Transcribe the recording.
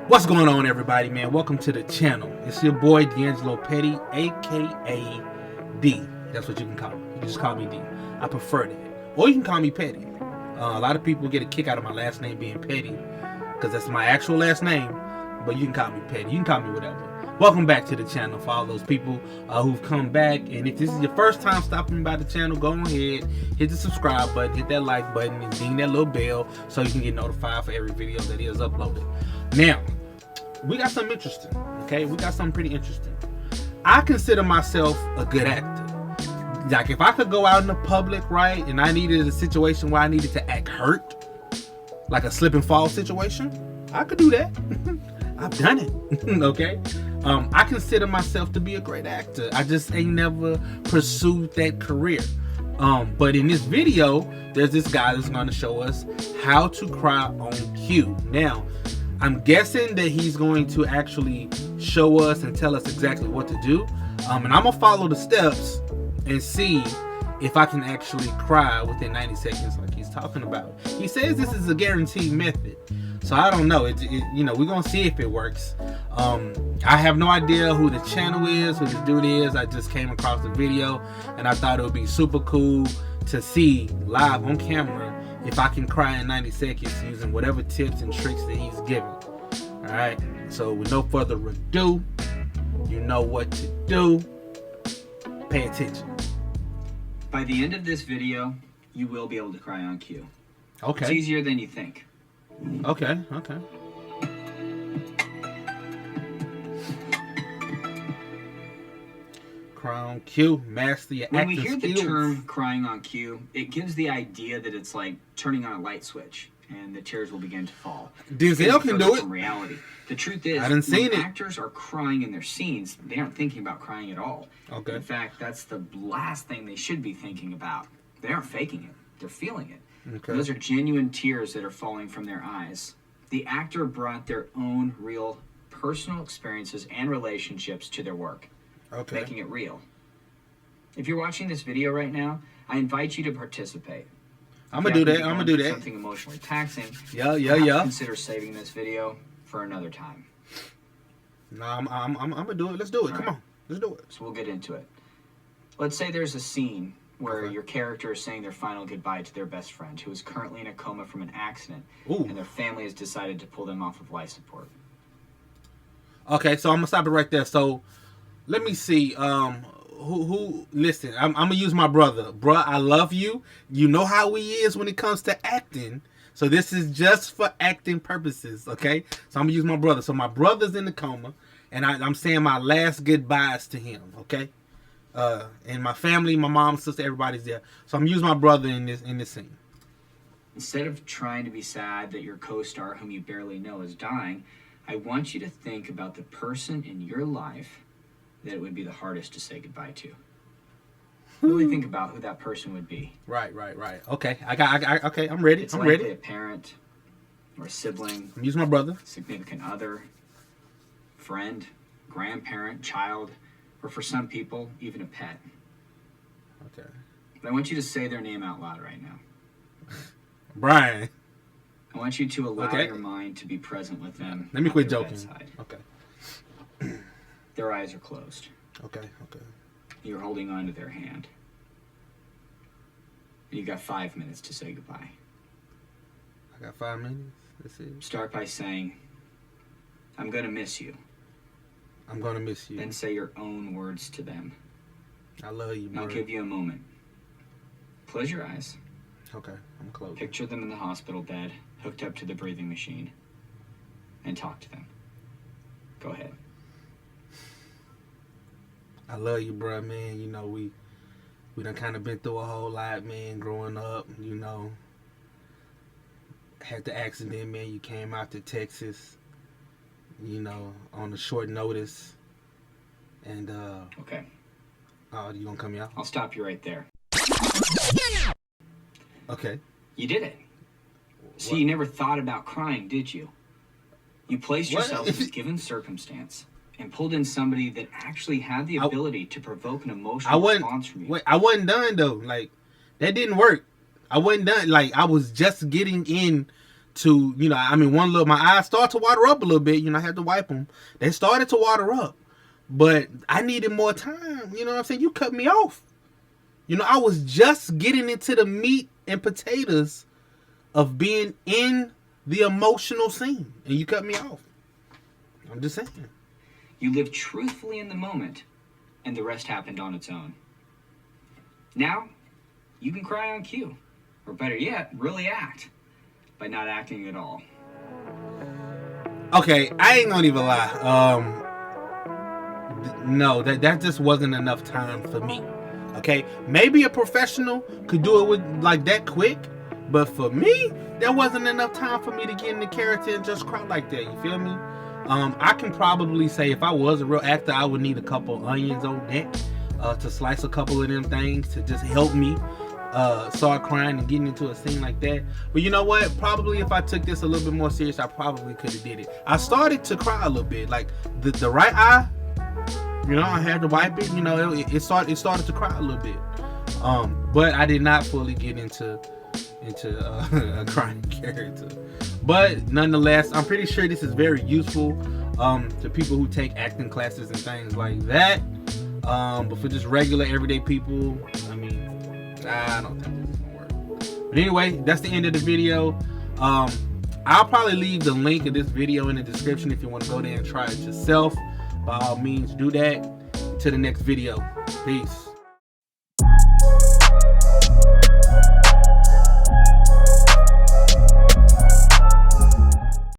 What's going on, everybody, man? Welcome to the channel. It's your boy D'Angelo Petty, aka D. That's what you can call me. You can just call me D. I prefer that. Or you can call me Petty. A lot of people get a kick out of my last name being Petty because that's my actual last name. But you can call me Petty. You can call me whatever. Welcome back to the channel for all those people who've come back. And if this is your first time stopping by the channel, go ahead, hit the subscribe button, hit that like button, and ding that little bell so you can get notified for every video that is uploaded. Now, we got something interesting, okay? We got something pretty interesting. I consider myself a good actor. Like, if I could go out in the public, right, and I needed a situation where I needed to act hurt, like a slip and fall situation, I could do that. I've done it, okay? I consider myself to be a great actor. I just ain't never pursued that career. But in this video, there's this guy that's going to show us how to cry on cue. Now, I'm guessing that he's going to actually show us and tell us exactly what to do. And I'm going to follow the steps and see if I can actually cry within 90 seconds like he's talking about. He says this is a guaranteed method. So I don't know. You know, we're going to see if it works. I have no idea who the channel is, who this dude is. I just came across the video and I thought it would be super cool to see live on camera if I can cry in 90 seconds using whatever tips and tricks that he's giving. Alright, so with no further ado, you know what to do. Pay attention. By the end of this video, you will be able to cry on cue. Okay. It's easier than you think. Okay. Cry on cue, master your When we acting hear the skills. term crying on cue, it gives the idea that it's like turning on a light switch and the tears will begin to fall. Denzel can do it. From reality. The truth is, I done seen when it. actors are crying in their scenes, they aren't thinking about crying at all. Okay. In fact, that's the last thing they should be thinking about. They aren't faking it. They're feeling it. Okay. Those are genuine tears that are falling from their eyes. The actor brought their own real personal experiences and relationships to their work, Okay. making it real. If you're watching this video right now, I invite you to participate. I'm gonna do that. I'm gonna do that. Something emotionally taxing. Yeah. Consider saving this video for another time. No, I'm gonna do it. Let's do it. All Come right. on. Let's do it. So we'll get into it. Let's say there's a scene where Okay. your character is saying their final goodbye to their best friend who is currently in a coma from an accident, Ooh. and their family has decided to pull them off of life support. Okay, so I'm gonna stop it right there. So let me see. Who listen, I'm gonna use my brother. Bruh, I love you. You know how he is when it comes to acting. So this is just for acting purposes, okay? So I'm gonna use my brother. So my brother's in the coma, and I'm saying my last goodbyes to him, okay? And my family, my mom, sister, everybody's there. So I'm using my brother in this scene. Instead of trying to be sad that your co-star, whom you barely know, is dying, I want you to think about the person in your life that it would be the hardest to say goodbye to. Really think about who that person would be. Right. Okay, okay, I'm ready. It's I'm likely ready. a parent or a sibling, I'm using my brother. significant other, friend, grandparent, child, or for some people, even a pet. Okay. But I want you to say their name out loud right now. Brian. I want you to allow Okay. your mind to be present with them. Let me at quit their joking. bedside. Okay. Their eyes are closed. Okay. You're holding on to their hand. And you've got 5 minutes to say goodbye. I got 5 minutes. Let's see. Start by saying, I'm going to miss you. I'm gonna miss you. Then say your own words to them. I love you, And I'll bro. give you a moment. Close your eyes. Okay, I'm close. Picture them in the hospital bed, hooked up to the breathing machine, and talk to them. Go ahead. I love you, bro, man. You know, we done kind of been through a whole lot, man, growing up, you know. Had the accident, man. You came out to Texas, you know, on a short notice. And, Okay. oh, you gonna come out? I'll stop you right there. Okay. You did it. See, What? you never thought about crying, did you? You placed What? yourself in a given circumstance and pulled in somebody that actually had the ability to provoke an I emotional wasn't, response from you. wait, I wasn't done, though. Like, that didn't work. I wasn't done. Like, I was just getting in to, you know, I mean, my eyes start to water up a little bit. You know, I had to wipe them. They started to water up, but I needed more time. You know what I'm saying? You cut me off. You know, I was just getting into the meat and potatoes of being in the emotional scene, and you cut me off. I'm just saying. You lived truthfully in the moment, and the rest happened on its own. Now, you can cry on cue, or better yet, really act by not acting at all. Okay, I ain't gonna even lie. No, that just wasn't enough time for me. Okay, maybe a professional could do it with like that quick, but for me, there wasn't enough time for me to get in the character and just cry like that. You feel me? I can probably say if I was a real actor, I would need a couple onions on deck to slice a couple of them things to just help me start crying and getting into a scene like that. But you know what? Probably if I took this a little bit more serious, I probably could have did it. I started to cry a little bit, like the right eye. You know, I had to wipe it. You know, it started to cry a little bit. But I did not fully get into a crying character. But nonetheless, I'm pretty sure this is very useful to people who take acting classes and things like that. But for just regular everyday people, I mean, I don't think this is gonna work. But anyway, that's the end of the video. I'll probably leave the link of this video in the description if you want to go there and try it yourself. By all means, do that. Until the next video. Peace.